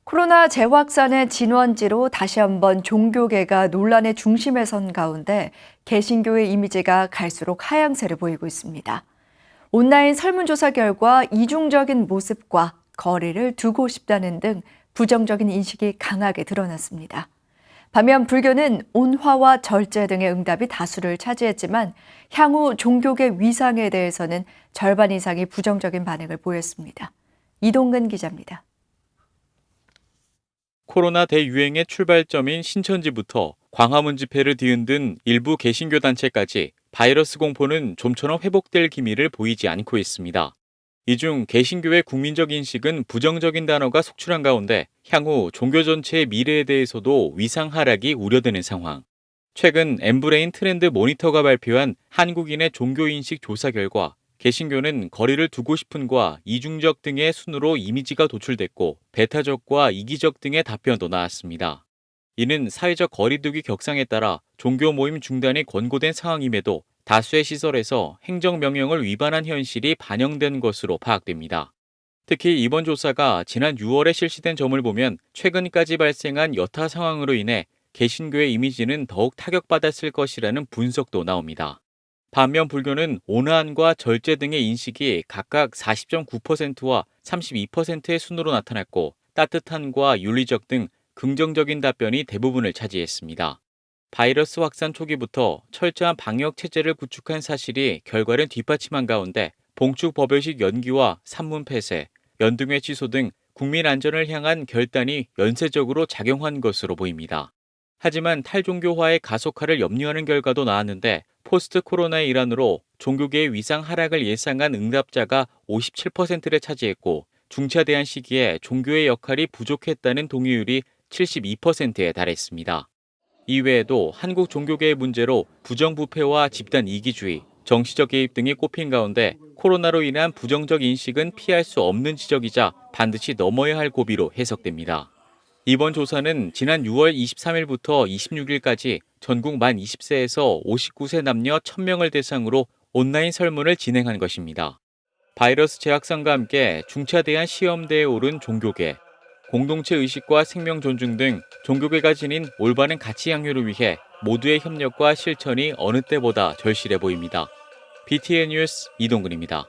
코로나 재확산의 진원지로 다시 한번 종교계가 논란의 중심에 선 가운데 개신교의 이미지가 갈수록 하향세를 보이고 있습니다. 온라인 설문조사 결과 이중적인 모습과 거리를 두고 싶다는 등 부정적인 인식이 강하게 드러났습니다. 반면 불교는 온화와 절제 등의 응답이 다수를 차지했지만 향후 종교계 위상에 대해서는 절반 이상이 부정적인 반응을 보였습니다. 이동근 기자입니다. 코로나 대유행의 출발점인 신천지부터 광화문 집회를 뒤흔든 일부 개신교 단체까지 바이러스 공포는 좀처럼 회복될 기미를 보이지 않고 있습니다. 이 중 개신교의 국민적 인식은 부정적인 단어가 속출한 가운데 향후 종교 전체의 미래에 대해서도 위상 하락이 우려되는 상황. 최근 엠브레인 트렌드 모니터가 발표한 한국인의 종교인식 조사 결과 개신교는 거리를 두고 싶은과 이중적 등의 순으로 이미지가 도출됐고 배타적과 이기적 등의 답변도 나왔습니다. 이는 사회적 거리두기 격상에 따라 종교 모임 중단이 권고된 상황임에도 다수의 시설에서 행정명령을 위반한 현실이 반영된 것으로 파악됩니다. 특히 이번 조사가 지난 6월에 실시된 점을 보면 최근까지 발생한 여타 상황으로 인해 개신교의 이미지는 더욱 타격받았을 것이라는 분석도 나옵니다. 반면 불교는 온화함과 절제 등의 인식이 각각 40.9%와 32%의 순으로 나타났고 따뜻함과 윤리적 등 긍정적인 답변이 대부분을 차지했습니다. 바이러스 확산 초기부터 철저한 방역 체제를 구축한 사실이 결과를 뒷받침한 가운데 봉축 법요식 연기와 산문 폐쇄, 연등회 취소 등 국민 안전을 향한 결단이 연쇄적으로 작용한 것으로 보입니다. 하지만 탈종교화의 가속화를 염려하는 결과도 나왔는데 포스트 코로나의 일환으로 종교계의 위상 하락을 예상한 응답자가 57%를 차지했고 중차대한 시기에 종교의 역할이 부족했다는 동의율이 72%에 달했습니다. 이외에도 한국 종교계의 문제로 부정부패와 집단 이기주의, 정치적 개입 등이 꼽힌 가운데 코로나로 인한 부정적 인식은 피할 수 없는 지적이자 반드시 넘어야 할 고비로 해석됩니다. 이번 조사는 지난 6월 23일부터 26일까지 전국 만 20세에서 59세 남녀 1000명을 대상으로 온라인 설문을 진행한 것입니다. 바이러스 재확산과 함께 중차대한 시험대에 오른 종교계, 공동체 의식과 생명 존중 등 종교계가 지닌 올바른 가치 향유를 위해 모두의 협력과 실천이 어느 때보다 절실해 보입니다. BTN 뉴스 이동근입니다.